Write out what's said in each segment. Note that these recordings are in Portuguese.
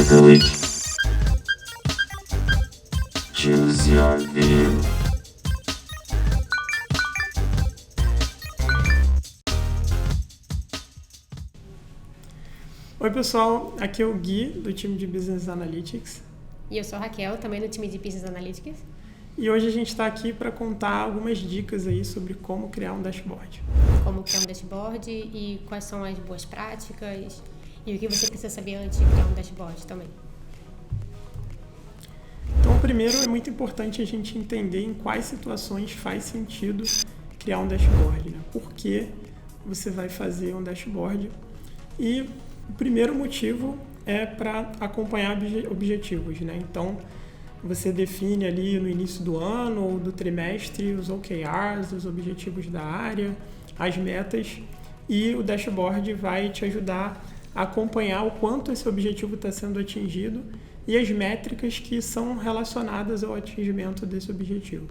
privilege. Choose your view. Oi pessoal, aqui é o Gui do time de Business Analytics. E eu sou a Raquel, também do time de Business Analytics. E hoje a gente está aqui para contar algumas dicas aí sobre como criar um dashboard. Como criar um dashboard e quais são as boas práticas e o que você precisa saber antes de criar um dashboard também. Então, primeiro é muito importante a gente entender em quais situações faz sentido criar um dashboard, né? Por que você vai fazer um dashboard? E o primeiro motivo é para acompanhar objetivos, né? Então, você define ali no início do ano ou do trimestre os OKRs, os objetivos da área, as metas, e o dashboard vai te ajudar a acompanhar o quanto esse objetivo está sendo atingido e as métricas que são relacionadas ao atingimento desse objetivo.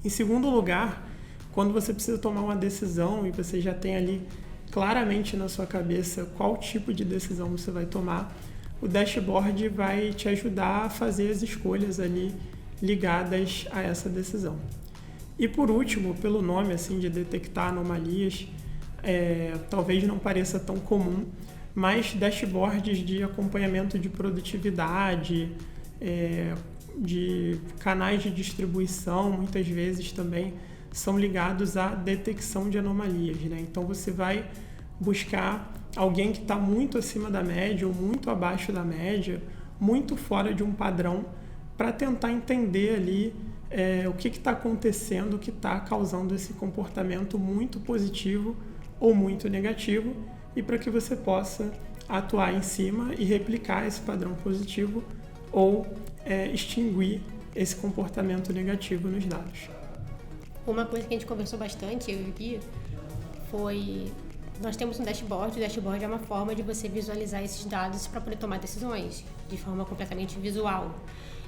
Em segundo lugar, quando você precisa tomar uma decisão e você já tem ali claramente na sua cabeça qual tipo de decisão você vai tomar, o dashboard vai te ajudar a fazer as escolhas ali ligadas a essa decisão. E por último, pelo nome assim de detectar anomalias, talvez não pareça tão comum, mas dashboards de acompanhamento de produtividade, de canais de distribuição, muitas vezes também são ligados à detecção de anomalias, né? Então você vai buscar alguém que está muito acima da média ou muito abaixo da média, muito fora de um padrão, para tentar entender ali o que está acontecendo, o que está causando esse comportamento muito positivo ou muito negativo, e para que você possa atuar em cima e replicar esse padrão positivo ou extinguir esse comportamento negativo nos dados. Uma coisa que a gente conversou bastante, eu e o Gui, foi... Nós temos um dashboard. O dashboard é uma forma de você visualizar esses dados para poder tomar decisões de forma completamente visual.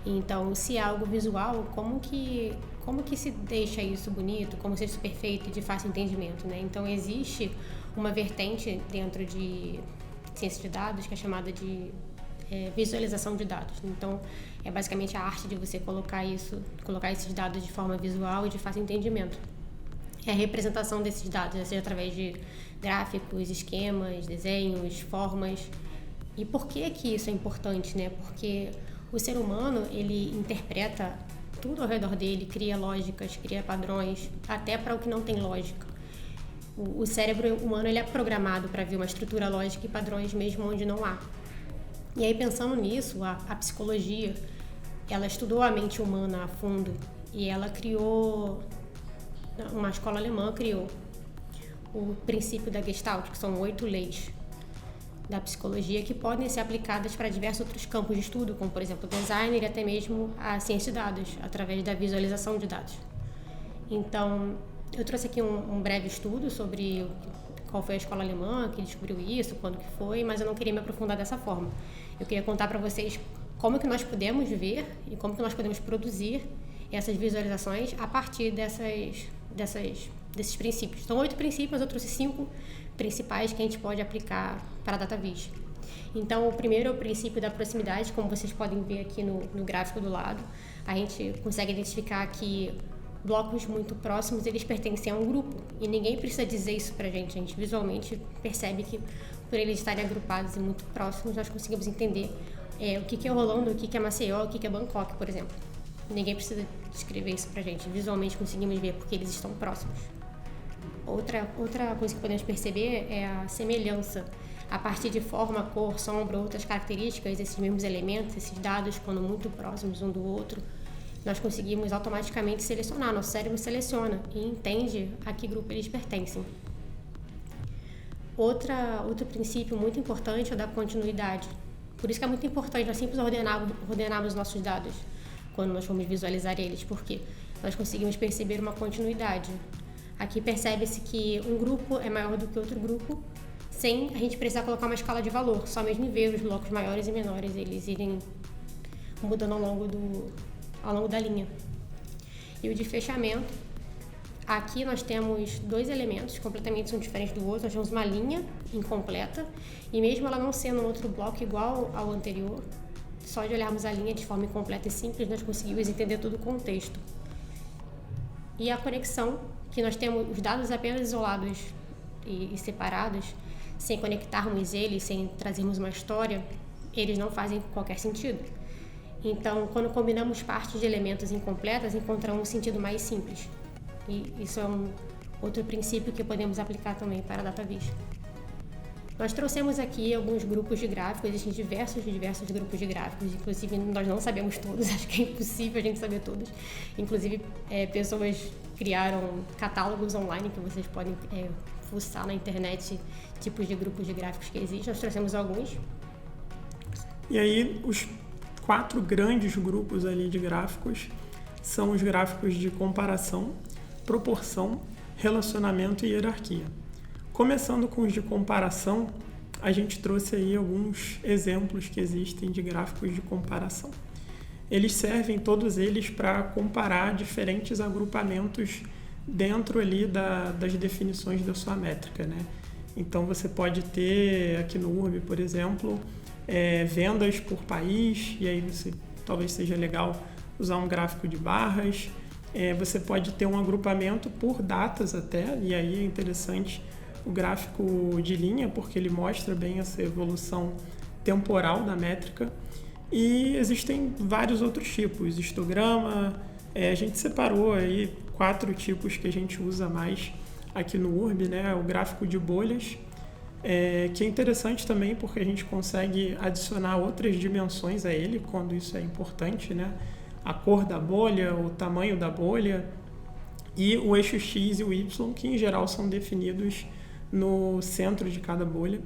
Então, se é algo visual, como que se deixa isso bonito, como se isso perfeito e de fácil entendimento, né? Então, existe uma vertente dentro de ciência de dados que é chamada de visualização de dados. Então, é basicamente a arte de você colocar esses dados de forma visual e de fácil entendimento. É a representação desses dados, seja através de gráficos, esquemas, desenhos, formas. E por que isso é importante, né? Porque o ser humano, ele interpreta tudo ao redor dele, cria lógicas, cria padrões, até para o que não tem lógica. O cérebro humano, ele é programado para ver uma estrutura lógica e padrões mesmo onde não há. E aí, pensando nisso, a psicologia, ela estudou a mente humana a fundo e ela criou... Uma escola alemã criou o princípio da Gestalt, que são 8 leis da psicologia que podem ser aplicadas para diversos outros campos de estudo, como, por exemplo, o design e até mesmo a ciência de dados, através da visualização de dados. Então, eu trouxe aqui um breve estudo sobre qual foi a escola alemã que descobriu isso, quando que foi, mas eu não queria me aprofundar dessa forma. Eu queria contar para vocês como que nós podemos ver e como que nós podemos produzir essas visualizações a partir desses princípios. São 8 princípios, mas eu trouxe 5 principais que a gente pode aplicar para a DataVis. Então, o primeiro é o princípio da proximidade, como vocês podem ver aqui no gráfico do lado. A gente consegue identificar que blocos muito próximos, eles pertencem a um grupo, e ninguém precisa dizer isso para a gente visualmente percebe que, por eles estarem agrupados e muito próximos, nós conseguimos entender o que é Orlando, o que é Maceió, o que é Bangkok, por exemplo. Ninguém precisa descrever isso pra gente. Visualmente conseguimos ver porque eles estão próximos. Outra coisa que podemos perceber é a semelhança. A partir de forma, cor, sombra, outras características, esses mesmos elementos, esses dados, quando muito próximos um do outro, nós conseguimos automaticamente selecionar. Nosso cérebro seleciona e entende a que grupo eles pertencem. Outro princípio muito importante é o da continuidade. Por isso que é muito importante nós sempre ordenarmos nossos dados quando nós vamos visualizar eles, porque nós conseguimos perceber uma continuidade. Aqui percebe-se que um grupo é maior do que outro grupo, sem a gente precisar colocar uma escala de valor, só mesmo ver os blocos maiores e menores, eles irem mudando ao longo da linha. E o de fechamento, Aqui nós temos 2 elementos completamente diferentes do outro. Nós temos uma linha incompleta e mesmo ela não sendo um outro bloco igual ao anterior, só de olharmos a linha de forma incompleta e simples, nós conseguimos entender todo o contexto. E a conexão, que nós temos os dados apenas isolados e separados, sem conectarmos eles, sem trazermos uma história, eles não fazem qualquer sentido. Então, quando combinamos partes de elementos incompletas, encontramos um sentido mais simples. E isso é outro princípio que podemos aplicar também para a DataVis. Nós trouxemos aqui alguns grupos de gráficos, existem diversos grupos de gráficos, inclusive nós não sabemos todos, acho que é impossível a gente saber todos. Inclusive, pessoas criaram catálogos online que vocês podem fuçar na internet, tipos de grupos de gráficos que existem. Nós trouxemos alguns. E aí, os 4 grandes grupos ali de gráficos são os gráficos de comparação, proporção, relacionamento e hierarquia. Começando com os de comparação, a gente trouxe aí alguns exemplos que existem de gráficos de comparação. Eles servem, todos eles, para comparar diferentes agrupamentos dentro ali das definições da sua métrica, né? Então, você pode ter aqui no URB, por exemplo, vendas por país, e aí talvez seja legal usar um gráfico de barras. Você pode ter um agrupamento por datas até, e aí é interessante o gráfico de linha, porque ele mostra bem essa evolução temporal da métrica. E existem vários outros tipos, histograma, a gente separou aí 4 tipos que a gente usa mais aqui no URB, né? O gráfico de bolhas, que é interessante também porque a gente consegue adicionar outras dimensões a ele quando isso é importante, né? A cor da bolha, o tamanho da bolha e o eixo X e o Y, que em geral são definidos no centro de cada bolha.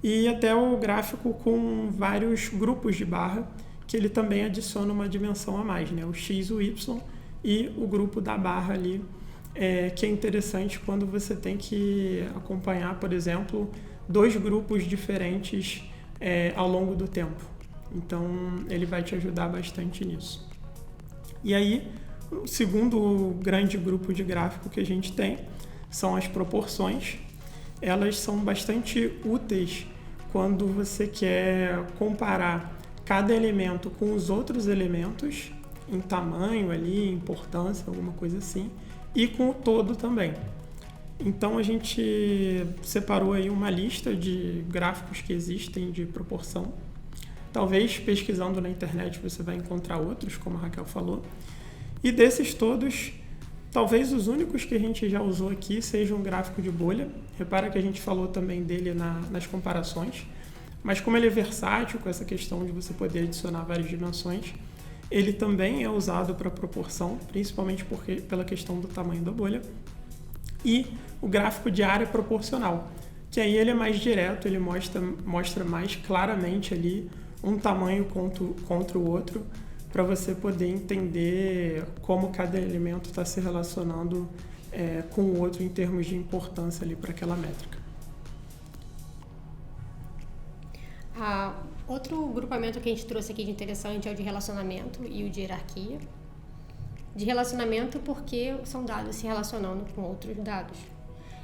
E até o gráfico com vários grupos de barra, que ele também adiciona uma dimensão a mais, né? O X, o Y e o grupo da barra ali, que é interessante quando você tem que acompanhar, por exemplo, 2 grupos diferentes ao longo do tempo. Então, ele vai te ajudar bastante nisso. E aí, o segundo grande grupo de gráfico que a gente tem são as proporções. Elas são bastante úteis quando você quer comparar cada elemento com os outros elementos em tamanho ali, importância, alguma coisa assim, e com o todo também. Então a gente separou aí uma lista de gráficos que existem de proporção. Talvez pesquisando na internet você vai encontrar outros, como a Raquel falou. E desses todos, talvez os únicos que a gente já usou aqui sejam um gráfico de bolha. Repara que a gente falou também dele nas comparações. Mas como ele é versátil, com essa questão de você poder adicionar várias dimensões, ele também é usado para proporção, principalmente pela questão do tamanho da bolha. E o gráfico de área proporcional, que aí ele é mais direto, ele mostra mais claramente ali um tamanho contra o outro, para você poder entender como cada elemento está se relacionando com o outro em termos de importância ali para aquela métrica. Outro grupamento que a gente trouxe aqui de interessante é o de relacionamento e o de hierarquia. De relacionamento porque são dados se relacionando com outros dados.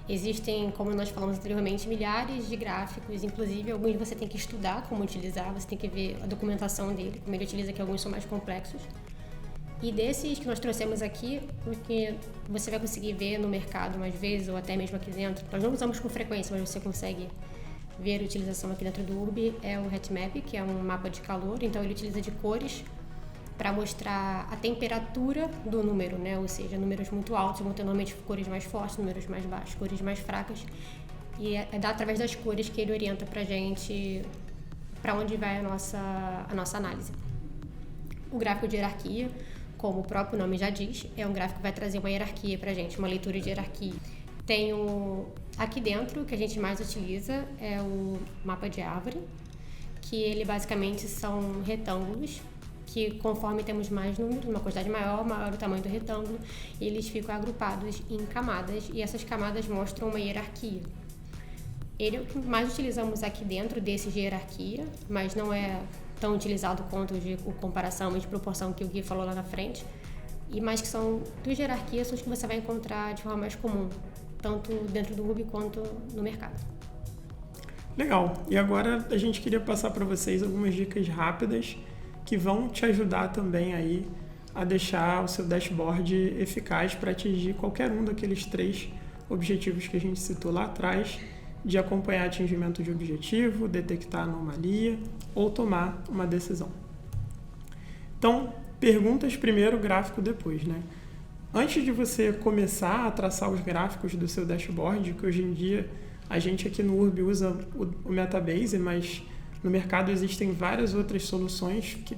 Existem, como nós falamos anteriormente, milhares de gráficos, inclusive alguns você tem que estudar como utilizar, você tem que ver a documentação dele, como ele utiliza, que alguns são mais complexos. E desses que nós trouxemos aqui, porque você vai conseguir ver no mercado mais vezes, ou até mesmo aqui dentro, nós não usamos com frequência, mas você consegue ver a utilização aqui dentro do URB, é o HeatMap, que é um mapa de calor, então ele utiliza de cores para mostrar a temperatura do número, né? Ou seja, números muito altos vão ter normalmente cores mais fortes, números mais baixos, cores mais fracas. E é através das cores que ele orienta pra gente para onde vai a nossa análise. O gráfico de hierarquia, como o próprio nome já diz, é um gráfico que vai trazer uma hierarquia pra gente, uma leitura de hierarquia. Tem aqui dentro, que a gente mais utiliza, é o mapa de árvore, que ele basicamente são retângulos, que conforme temos mais números, uma quantidade maior o tamanho do retângulo, e eles ficam agrupados em camadas, e essas camadas mostram uma hierarquia. Ele é o que mais utilizamos aqui dentro desse de hierarquia, mas não é tão utilizado quanto o de comparação e de proporção que o Gui falou lá na frente. mas que são duas hierarquias são os que você vai encontrar de forma mais comum, tanto dentro do Ruby quanto no mercado. Legal. E agora a gente queria passar para vocês algumas dicas rápidas que vão te ajudar também aí a deixar o seu dashboard eficaz para atingir qualquer um daqueles 3 objetivos que a gente citou lá atrás, de acompanhar atingimento de objetivo, detectar anomalia ou tomar uma decisão. Então, perguntas primeiro, gráfico depois, né? Antes de você começar a traçar os gráficos do seu dashboard, que hoje em dia a gente aqui no Urb usa o Metabase, mas no mercado existem várias outras soluções que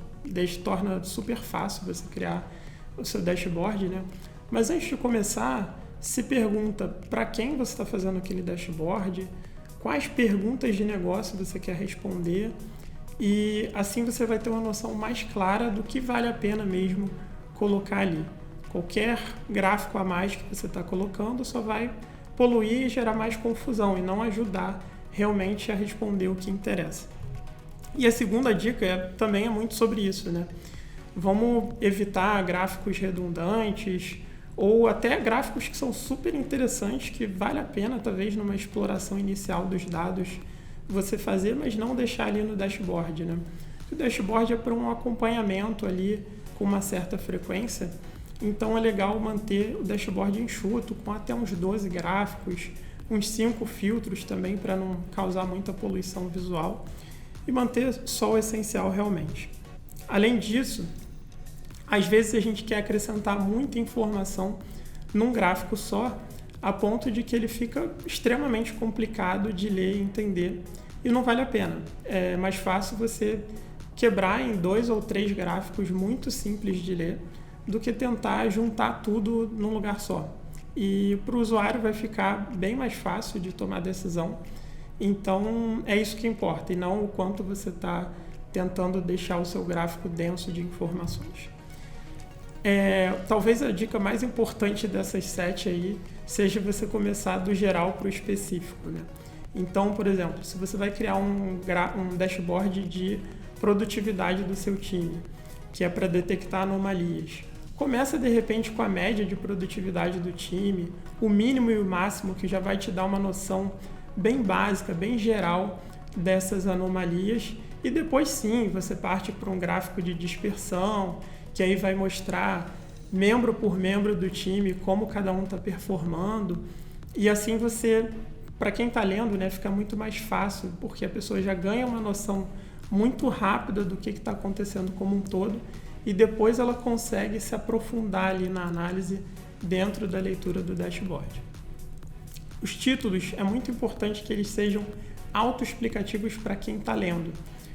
torna super fácil você criar o seu dashboard, né? Mas antes de começar, se pergunta para quem você está fazendo aquele dashboard, quais perguntas de negócio você quer responder, e assim você vai ter uma noção mais clara do que vale a pena mesmo colocar ali. Qualquer gráfico a mais que você está colocando só vai poluir e gerar mais confusão e não ajudar realmente a responder o que interessa. E a segunda dica também é muito sobre isso, né? Vamos evitar gráficos redundantes ou até gráficos que são super interessantes, que vale a pena, talvez, numa exploração inicial dos dados você fazer, mas não deixar ali no dashboard, né? O dashboard é para um acompanhamento ali com uma certa frequência, então é legal manter o dashboard enxuto, com até uns 12 gráficos, uns 5 filtros também, para não causar muita poluição visual, e manter só o essencial realmente. Além disso, às vezes a gente quer acrescentar muita informação num gráfico só, a ponto de que ele fica extremamente complicado de ler e entender, e não vale a pena. É mais fácil você quebrar em 2 ou 3 gráficos muito simples de ler, do que tentar juntar tudo num lugar só. E para o usuário vai ficar bem mais fácil de tomar decisão. Então, é isso que importa, e não o quanto você está tentando deixar o seu gráfico denso de informações. Talvez a dica mais importante dessas 7 aí seja você começar do geral para o específico, né? Então, por exemplo, se você vai criar um dashboard de produtividade do seu time, que é para detectar anomalias, começa de repente com a média de produtividade do time, o mínimo e o máximo, que já vai te dar uma noção bem básica, bem geral dessas anomalias, e depois sim você parte para um gráfico de dispersão, que aí vai mostrar membro por membro do time como cada um está performando, e assim você, para quem está lendo, né, fica muito mais fácil, porque a pessoa já ganha uma noção muito rápida do que está acontecendo como um todo, e depois ela consegue se aprofundar ali na análise dentro da leitura do dashboard. Os títulos, é muito importante que eles sejam autoexplicativos para quem está lendo.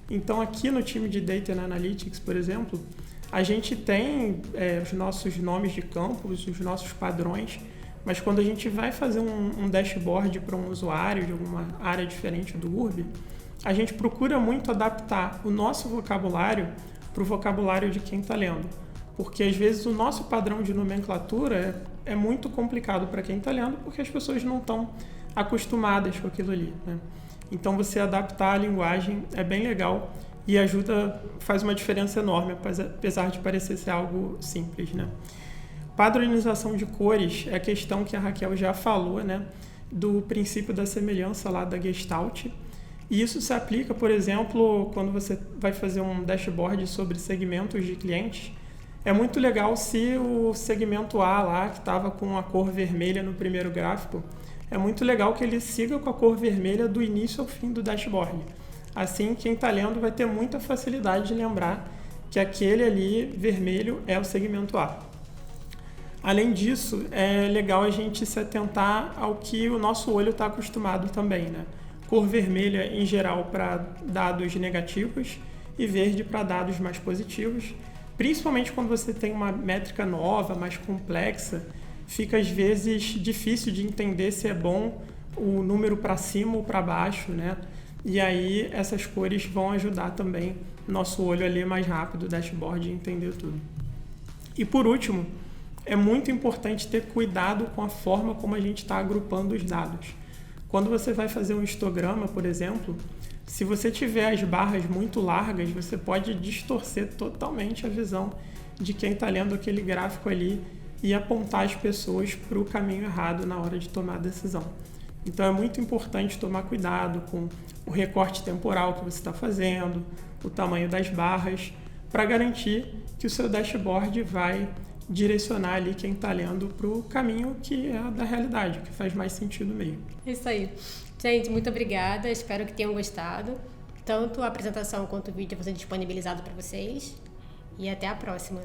Então, aqui no time de Data and Analytics, por exemplo, a gente tem os nossos nomes de campos, os nossos padrões, mas quando a gente vai fazer um dashboard para um usuário de alguma área diferente do Urb, a gente procura muito adaptar o nosso vocabulário para o vocabulário de quem está lendo. Porque às vezes o nosso padrão de nomenclatura é muito complicado para quem está lendo, porque as pessoas não estão acostumadas com aquilo ali, né? Então você adaptar a linguagem é bem legal e faz uma diferença enorme, apesar de parecer ser algo simples, né? Padronização de cores é a questão que a Raquel já falou, né? Do princípio da semelhança lá da Gestalt. E isso se aplica, por exemplo, quando você vai fazer um dashboard sobre segmentos de clientes. É muito legal se o segmento A lá, que estava com a cor vermelha no primeiro gráfico, é muito legal que ele siga com a cor vermelha do início ao fim do dashboard. Assim, quem está lendo vai ter muita facilidade de lembrar que aquele ali vermelho é o segmento A. Além disso, é legal a gente se atentar ao que o nosso olho está acostumado também, né? Cor vermelha, em geral, para dados negativos e verde para dados mais positivos. Principalmente quando você tem uma métrica nova, mais complexa, fica às vezes difícil de entender se é bom o número para cima ou para baixo, né? E aí essas cores vão ajudar também nosso olho a ler mais rápido o dashboard e entender tudo. E por último, é muito importante ter cuidado com a forma como a gente está agrupando os dados. Quando você vai fazer um histograma, por exemplo, se você tiver as barras muito largas, você pode distorcer totalmente a visão de quem está lendo aquele gráfico ali e apontar as pessoas para o caminho errado na hora de tomar a decisão. Então é muito importante tomar cuidado com o recorte temporal que você está fazendo, o tamanho das barras, para garantir que o seu dashboard vai direcionar ali quem está lendo para o caminho que é da realidade, que faz mais sentido mesmo. É isso aí. Gente, muito obrigada. Espero que tenham gostado. Tanto a apresentação quanto o vídeo vão ser disponibilizados para vocês. E até a próxima.